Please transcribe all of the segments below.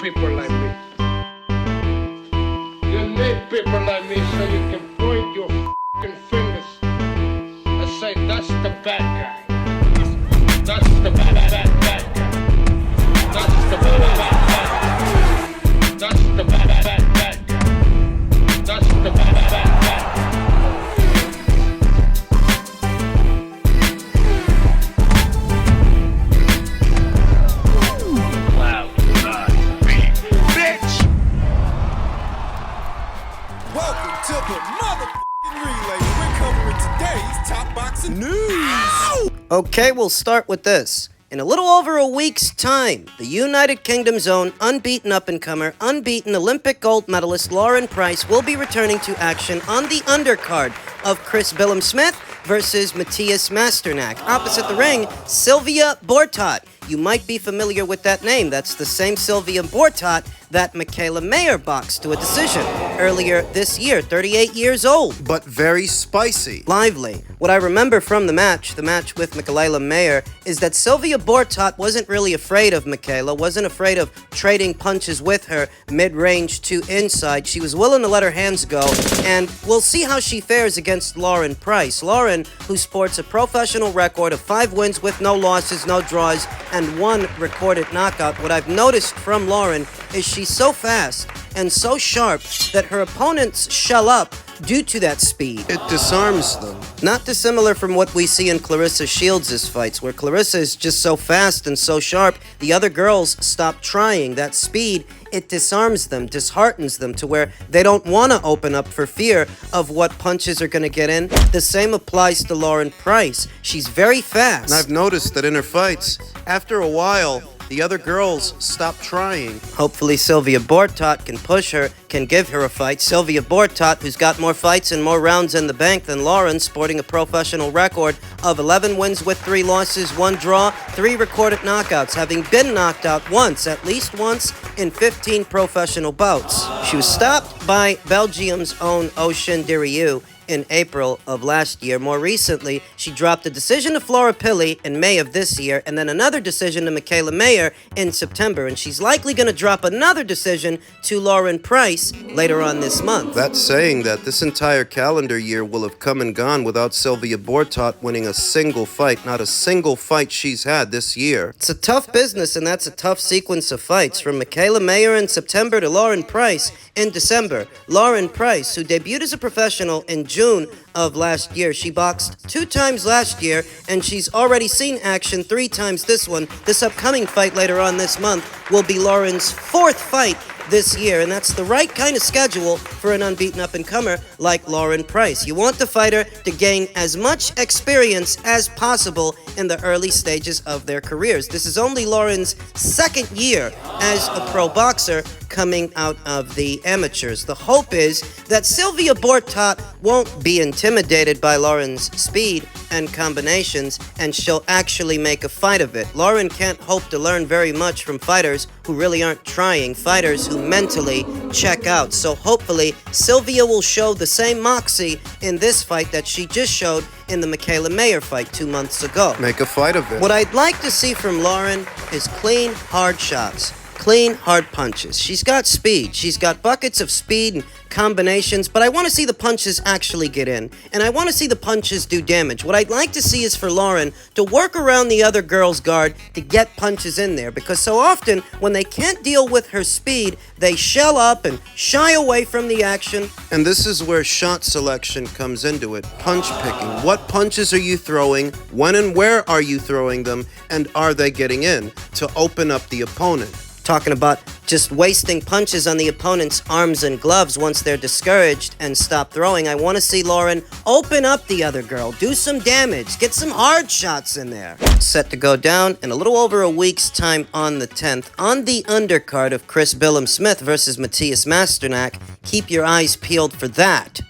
people like me. You need people like me so you can point your f***ing fingers and say, that's the bad guy. That's the bad guy. That's the bad guy. That's the bad guy. That's the bad guy. Welcome to the motherfucking relay. We're covering today's top boxing news. Okay, we'll start with this. In a little over a week's time, the United Kingdom's own unbeaten up-and-comer, unbeaten Olympic gold medalist Lauren Price will be returning to action on the undercard of Chris Billam-Smith versus Matthias Masternak. Opposite the ring, Sylvia Bortot. You might be familiar with that name. That's the same Sylvia Bortot that Michaela Mayer boxed to a decision earlier this year, 38 years old. But very spicy. Lively. What I remember from the match with Michaela Mayer, is that Sylvia Bortot wasn't really afraid of Michaela, wasn't afraid of trading punches with her mid-range to inside. She was willing to let her hands go, and we'll see how she fares against Lauren Price. Lauren, who sports a professional record of 5 wins with no losses, no draws, and 1 recorded knockout. What I've noticed from Lauren is she's so fast and so sharp that her opponents shell up due to that speed. It disarms them. Not dissimilar from what we see in Clarissa Shields' fights, where Clarissa is just so fast and so sharp, the other girls stop trying. That speed, it disarms them, disheartens them to where they don't want to open up for fear of what punches are going to get in. The same applies to Lauren Price. She's very fast. And I've noticed that in her fights, after a while, the other girls stop trying. Hopefully Sylvia Bortot can push her, can give her a fight. Sylvia Bortot, who's got more fights and more rounds in the bank than Lauren, sporting a professional record of 11 wins with 3 losses, 1 draw, 3 recorded knockouts, having been knocked out once, at least once, in 15 professional bouts. She was stopped by Belgium's own Ocean Dirieu in April of last year. More recently, she dropped a decision to Flora Pilley in May of this year, and then another decision to Michaela Mayer in September, and she's likely going to drop another decision to Lauren Price later on this month. That's saying that this entire calendar year will have come and gone without Sylvia Bortot winning a single fight. Not a single fight she's had this year. It's a tough business, and that's a tough sequence of fights. From Michaela Mayer in September to Lauren Price in December. Lauren Price, who debuted as a professional in June of last year. She boxed 2 times last year, and she's already seen action 3 times this one. This upcoming fight later on this month will be Lauren's 4th fight this year, and that's the right kind of schedule for an unbeaten up-and-comer like Lauren Price. You want the fighter to gain as much experience as possible in the early stages of their careers. This is only Lauren's 2nd year as a pro boxer coming out of the amateurs. The hope is that Sylvia Bortot won't be intimidated by Lauren's speed and combinations, and she'll actually make a fight of it. Lauren can't hope to learn very much from fighters who really aren't trying, fighters who mentally check out. So hopefully Sylvia will show the same moxie in this fight that she just showed in the Michaela Mayer fight 2 months ago. Make a fight of it. What I'd like to see from Lauren is clean, hard shots. Clean, hard punches. She's got speed. She's got buckets of speed and combinations, but I want to see the punches actually get in, and I want to see the punches do damage. What I'd like to see is for Lauren to work around the other girl's guard to get punches in there, because so often when they can't deal with her speed, they shell up and shy away from the action. And this is where shot selection comes into it. Punch picking. What punches are you throwing? When and where are you throwing them? And are they getting in to open up the opponent? Talking about just wasting punches on the opponent's arms and gloves once they're discouraged and stop throwing. I want to see Lauren open up the other girl, do some damage, get some hard shots in there. Set to go down in a little over a week's time on the 10th on the undercard of Chris Billam-Smith versus Matthias Masternak. Keep your eyes peeled for that.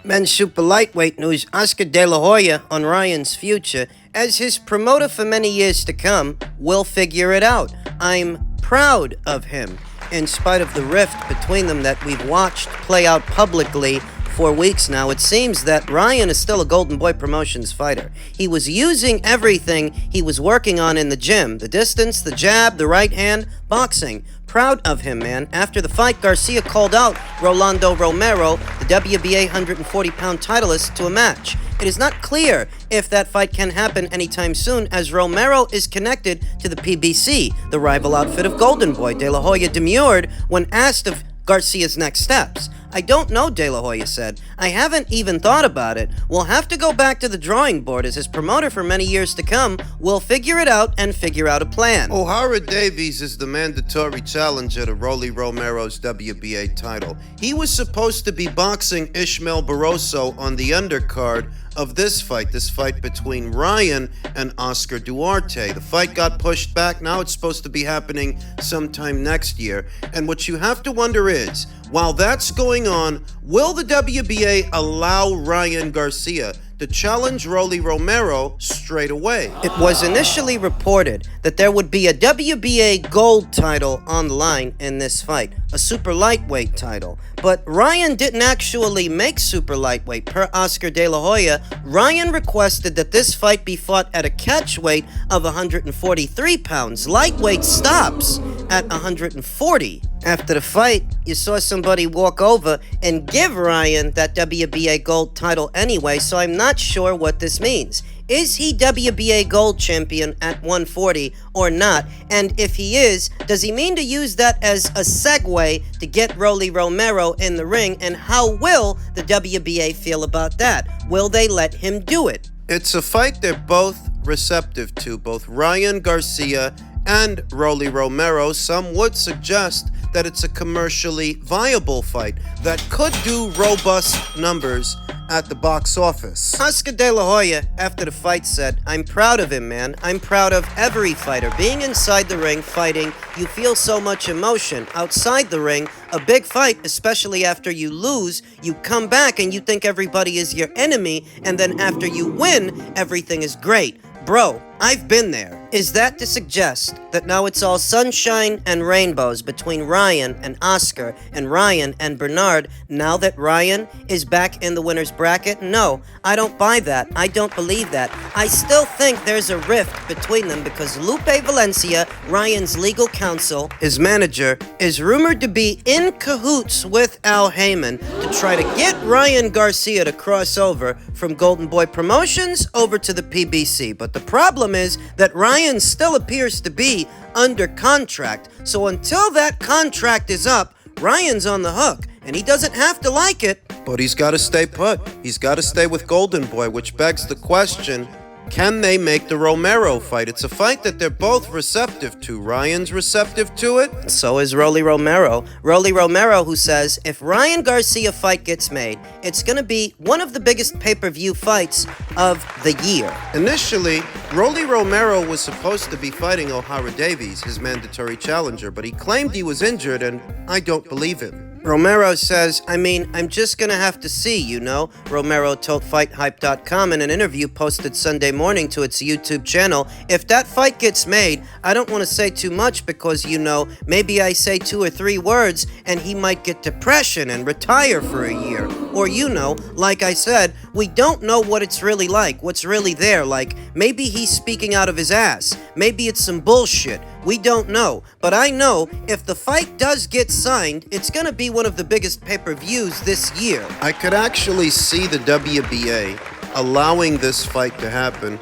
Men's super lightweight news, Oscar De La Hoya on Ryan's future. As his promoter for many years to come, will figure it out. I'm proud of him, in spite of the rift between them that we've watched play out publicly 4 weeks now, it seems that Ryan is still a Golden Boy Promotions fighter. He was using everything he was working on in the gym. The distance, the jab, the right hand, boxing. Proud of him, man. After the fight, Garcia called out Rolando Romero, the WBA 140-pound titleist, to a match. It is not clear if that fight can happen anytime soon, as Romero is connected to the PBC, the rival outfit of Golden Boy. De La Hoya demurred when asked of Garcia's next steps. "I don't know," De La Hoya said. "I haven't even thought about it. We'll have to go back to the drawing board as his promoter for many years to come. We'll figure it out and figure out a plan." O'Hara Davies is the mandatory challenger to Rolly Romero's WBA title. He was supposed to be boxing Ishmael Barroso on the undercard of this fight between Ryan and Oscar Duarte. The fight got pushed back. Now it's supposed to be happening sometime next year. And what you have to wonder is, while that's going on, will the WBA allow Ryan Garcia to challenge Rolly Romero straight away? It was initially reported that there would be a WBA gold title on the line in this fight, a super lightweight title. But Ryan didn't actually make super lightweight. Per Oscar De La Hoya, Ryan requested that this fight be fought at a catch weight of 143 pounds. Lightweight stops at 140. After the fight, you saw somebody walk over and give Ryan that WBA gold title anyway, so I'm not sure what this means. Is he WBA gold champion at 140 or not? And if he is, does he mean to use that as a segue to get Rolly Romero in the ring? And how will the WBA feel about that? Will they let him do it? It's a fight they're both receptive to, both Ryan Garcia and Rolly Romero. Some would suggest that it's a commercially viable fight that could do robust numbers at the box office. Oscar De La Hoya, after the fight, said, "I'm proud of him, man. I'm proud of every fighter. Being inside the ring, fighting, you feel so much emotion. Outside the ring, a big fight, especially after you lose, you come back and you think everybody is your enemy, and then after you win, everything is great. Bro, I've been there." Is that to suggest that now it's all sunshine and rainbows between Ryan and Oscar and Ryan and Bernard now that Ryan is back in the winner's bracket? No, I don't buy that. I don't believe that. I still think there's a rift between them because Lupe Valencia, Ryan's legal counsel, his manager, is rumored to be in cahoots with Al Heyman to try to get Ryan Garcia to cross over from Golden Boy Promotions over to the PBC. But the problem is that Ryan still appears to be under contract. So until that contract is up, Ryan's on the hook, and he doesn't have to like it. But he's got to stay put. He's got to stay with Golden Boy, which begs the question, can they make the Romero fight? It's a fight that they're both receptive to. Ryan's receptive to it. So is Rolly Romero. Rolly Romero, who says, if Ryan Garcia fight gets made, it's going to be one of the biggest pay-per-view fights of the year. Initially, Rolly Romero was supposed to be fighting O'Hara Davies, his mandatory challenger, but he claimed he was injured, and I don't believe him. Romero says, I'm just gonna have to see, you know. Romero told FightHype.com in an interview posted Sunday morning to its YouTube channel, if that fight gets made, I don't want to say too much because, you know, maybe I say 2 or 3 words and he might get depression and retire for a year. Or, you know, like I said, we don't know what it's really like, what's really there. Like, maybe he's speaking out of his ass. Maybe it's some bullshit. We don't know. But I know if the fight does get signed, it's gonna be one of the biggest pay-per-views this year. I could actually see the WBA allowing this fight to happen.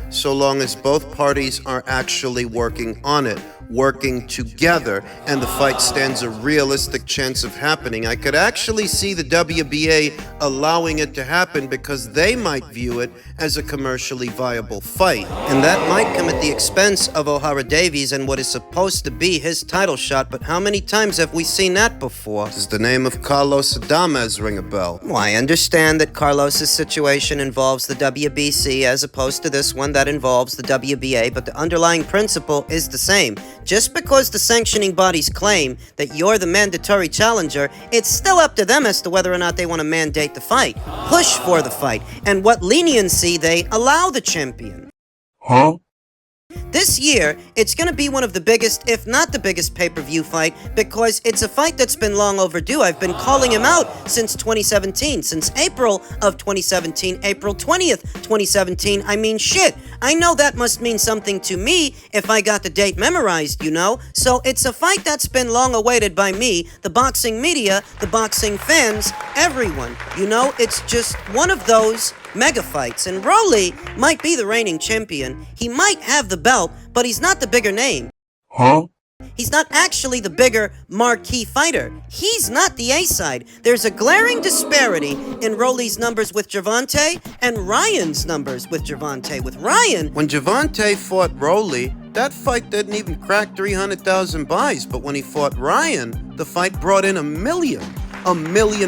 So long as both parties are actually working on it, working together, and the fight stands a realistic chance of happening. I could actually see the WBA allowing it to happen because they might view it as a commercially viable fight. And that might come at the expense of O'Hara Davies and what is supposed to be his title shot, but how many times have we seen that before? Does the name of Carlos Adames ring a bell? Well, I understand that Carlos's situation involves the WBC as opposed to this one that involves the WBA, but the underlying principle is the same. Just because the sanctioning bodies claim that you're the mandatory challenger, it's still up to them as to whether or not they want to mandate the fight, push for the fight, and what leniency they allow the champion. This year, it's going to be one of the biggest, if not the biggest pay-per-view fight because it's a fight that's been long overdue. I've been calling him out since 2017, since April of 2017, April 20th, 2017. I mean, shit. I know that must mean something to me if I got the date memorized, you know? So it's a fight that's been long awaited by me, the boxing media, the boxing fans, everyone. You know, it's just one of those mega fights, and Rolly might be the reigning champion. He might have the belt, but he's not the bigger name. Huh? He's not actually the bigger marquee fighter. He's not the A-side. There's a glaring disparity in Rolly's numbers with Gervonta and Ryan's numbers with Gervonta. With Ryan, When Gervonta fought Rolly, that fight didn't even crack 300,000 buys, but when he fought Ryan, the fight brought in a million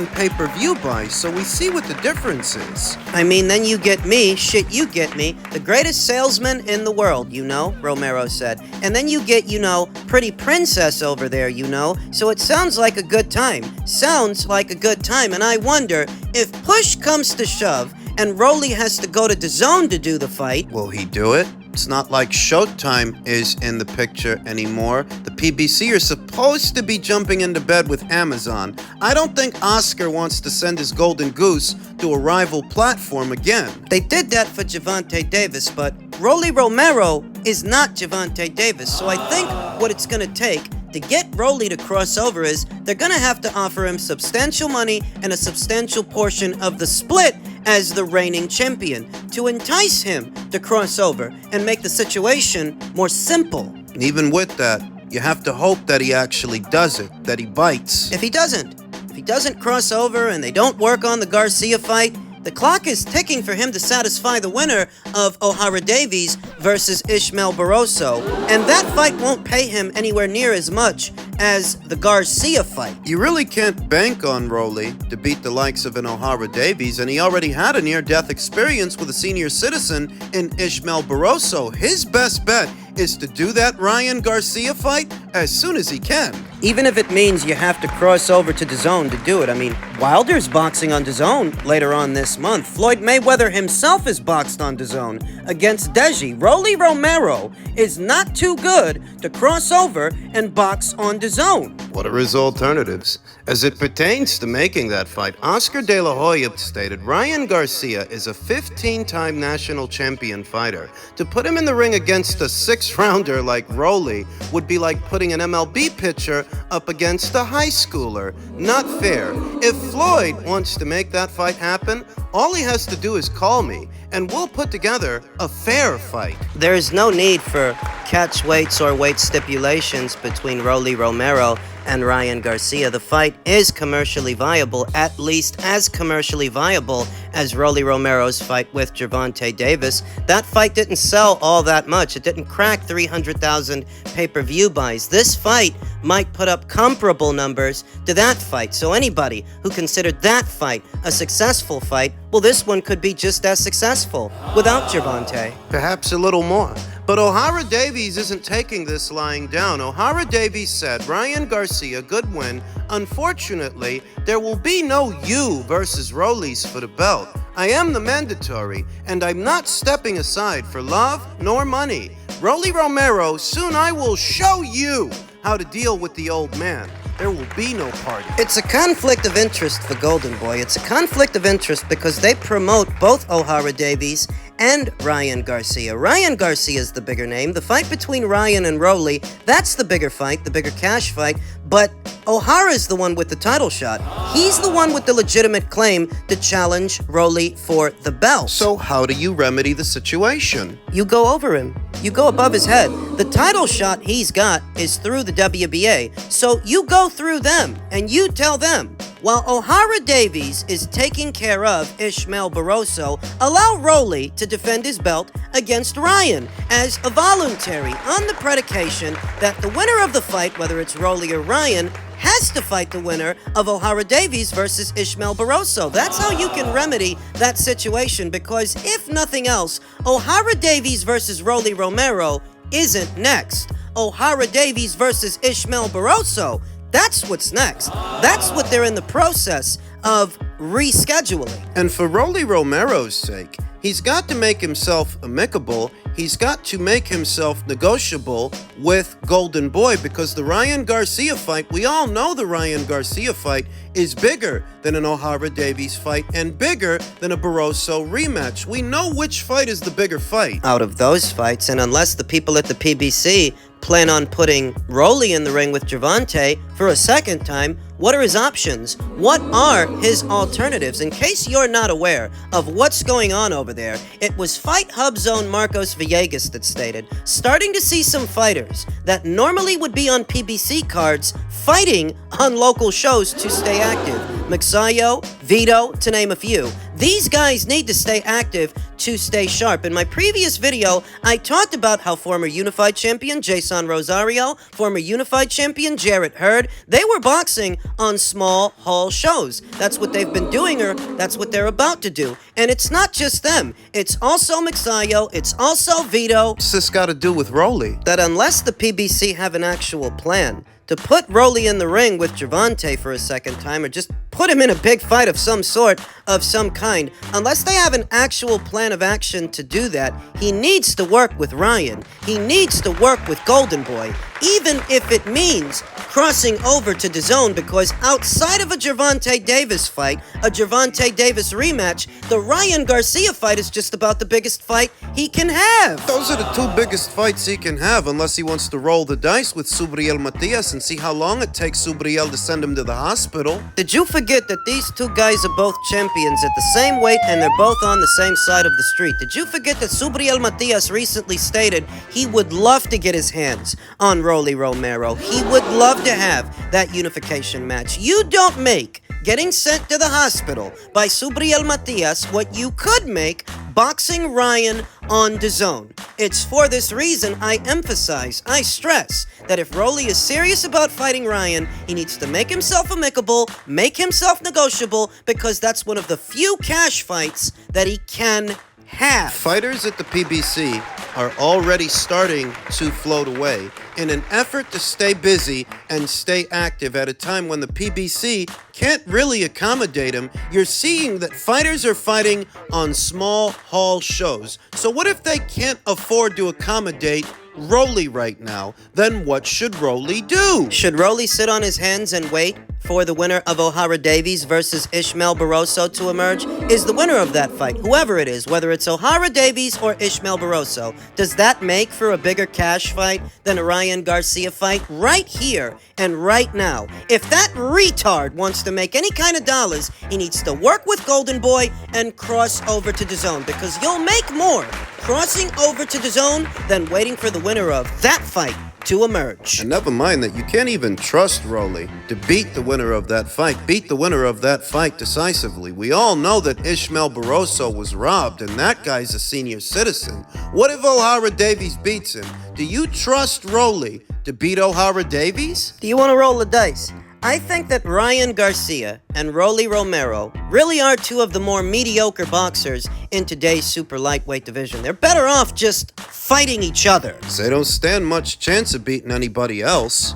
pay-per-view buys, so we see what the difference is. I mean, then you get me, shit, you get me, the greatest salesman in the world, you know, Romero said. And then you get, you know, pretty princess over there, you know. So it sounds like a good time. Sounds like a good time, and I wonder if push comes to shove and Rolly has to go to DAZN to do the fight. Will he do it? It's not like Showtime is in the picture anymore. The PBC are supposed to be jumping into bed with Amazon. I don't think Oscar wants to send his golden goose to a rival platform again. They did that for Gervonta Davis, but Rolly Romero is not Gervonta Davis, so I think what it's gonna take to get Rolly to cross over is they're gonna have to offer him substantial money and a substantial portion of the split as the reigning champion to entice him to cross over and make the situation more simple. And even with that, you have to hope that he actually does it, that he bites. If he doesn't cross over and they don't work on the Garcia fight, the clock is ticking for him to satisfy the winner of O'Hara Davies versus Ishmael Barroso, and that fight won't pay him anywhere near as much as the Garcia fight. You really can't bank on Rolly to beat the likes of an O'Hara Davies, and he already had a near-death experience with a senior citizen in Ishmael Barroso. His best bet is to do that Ryan Garcia fight as soon as he can. Even if it means you have to cross over to DAZN to do it. I mean, Wilder's boxing on DAZN later on this month. Floyd Mayweather himself is boxed on DAZN against Deji. Rolly Romero is not too good to cross over and box on DAZN. What are his alternatives? As it pertains to making that fight, Oscar De La Hoya stated Ryan Garcia is a 15-time national champion fighter. To put him in the ring against a six-rounder like Rolly would be like putting an MLB pitcher up against a high schooler. Not fair. If Floyd wants to make that fight happen, all he has to do is call me, and we'll put together a fair fight. There is no need for catch weights or weight stipulations between Rolly Romero and Ryan Garcia. The fight is commercially viable, at least as commercially viable as Rolly Romero's fight with Gervonta Davis. That fight didn't sell all that much. It didn't crack 300,000 pay-per-view buys. This fight might put up comparable numbers to that fight. So anybody who considered that fight a successful fight, well, this one could be just as successful without Gervonta. Perhaps a little more. But O'Hara Davies isn't taking this lying down. O'Hara Davies said, Ryan Garcia, good win. Unfortunately, there will be no you versus Rollies for the belt. I am the mandatory, and I'm not stepping aside for love nor money. Rolly Romero, soon I will show you how to deal with the old man. There will be no party. It's a conflict of interest for Golden Boy. It's a conflict of interest because they promote both O'Hara Davies and Ryan Garcia. Ryan Garcia is the bigger name. The fight between Ryan and Rolly, that's the bigger fight, the bigger cash fight, but O'Hara's the one with the title shot. He's the one with the legitimate claim to challenge Rolly for the belt. So how do you remedy the situation? You go over him. You go above his head. The title shot he's got is through the WBA, so you go through them and you tell them, while O'Hara Davies is taking care of Ishmael Barroso, allow Rolly to defend his belt against Ryan as a voluntary on the predication that the winner of the fight, whether it's Rolly or Ryan, has to fight the winner of O'Hara Davies versus Ishmael Barroso. That's how you can remedy that situation, because if nothing else, O'Hara Davies versus Rolly Romero isn't next. O'Hara Davies versus Ishmael Barroso, that's what's next. That's what they're in the process of rescheduling. And for Rolly Romero's sake, he's got to make himself amicable. he's got to make himself negotiable with Golden Boy, because the Ryan Garcia fight, we all know the Ryan Garcia fight is bigger than an O'Hara Davies fight and bigger than a Barroso rematch. We know which fight is the bigger fight. Out of those fights, and unless the people at the PBC plan on putting Rolly in the ring with Gervonta for a second time, what are his options? What are his alternatives? In case you're not aware of what's going on over there, it was Fight Hub's own Marcos Villegas that stated, starting to see some fighters that normally would be on PBC cards fighting on local shows to stay active. Maxayo, Vito, to name a few. These guys need to stay active to stay sharp. In my previous video, I talked about how former Unified Champion Jason Rosario, former Unified Champion Jarrett Hurd, they were boxing on small hall shows. That's what they've been doing, or that's what they're about to do. And it's not just them. It's also Maxayo, it's also Vito. What's this got to do with Rolly? That unless the PBC have an actual plan to put Rolly in the ring with Gervonta for a second time, or just put him in a big fight of some sort, of some kind, unless they have an actual plan of action to do that, he needs to work with Ryan. He needs to work with Golden Boy, even if it means crossing over to DAZN, because outside of a Gervonta Davis fight, a Gervonta Davis rematch, the Ryan Garcia fight is just about the biggest fight he can have. Those are the two biggest fights he can have, unless he wants to roll the dice with Subriel Matias and see how long it takes Subriel to send him to the hospital. Did you forget that these two guys are both champions at the same weight and they're both on the same side of the street? Did you forget that Subriel Matias recently stated he would love to get his hands on Rolly Romero? He would love to have that unification match. You don't make getting sent to the hospital by Subriel Matias what you could make boxing Ryan on DAZN. It's for this reason I emphasize, I stress, that if Rolly is serious about fighting Ryan, he needs to make himself amicable, make himself negotiable, because that's one of the few cash fights that he can have. Fighters at the PBC are already starting to float away in an effort to stay busy and stay active at a time when the PBC can't really accommodate them. You're seeing that fighters are fighting on small hall shows. So what if they can't afford to accommodate Rolly right now? Then what should Rolly do? Should Rolly sit on his hands and wait for the winner of O'Hara Davies versus Ishmael Barroso to emerge? Is the winner of that fight, whoever it is, whether it's O'Hara Davies or Ishmael Barroso, does that make for a bigger cash fight than a Ryan Garcia fight right here and right now? If that retard wants to make any kind of dollars, he needs to work with Golden Boy and cross over to DAZN, because you'll make more crossing over to DAZN than waiting for the winner of that fight to emerge. And never mind that you can't even trust Rolly to beat the winner of that fight, beat the winner of that fight decisively. We all know that Ishmael Barroso was robbed, and that guy's a senior citizen. What if O'Hara Davies beats him? Do you trust Rolly to beat O'Hara Davies? Do you want to roll the dice? I think that Ryan Garcia and Rolly Romero really are two of the more mediocre boxers in today's super lightweight division. They're better off just fighting each other. They don't stand much chance of beating anybody else.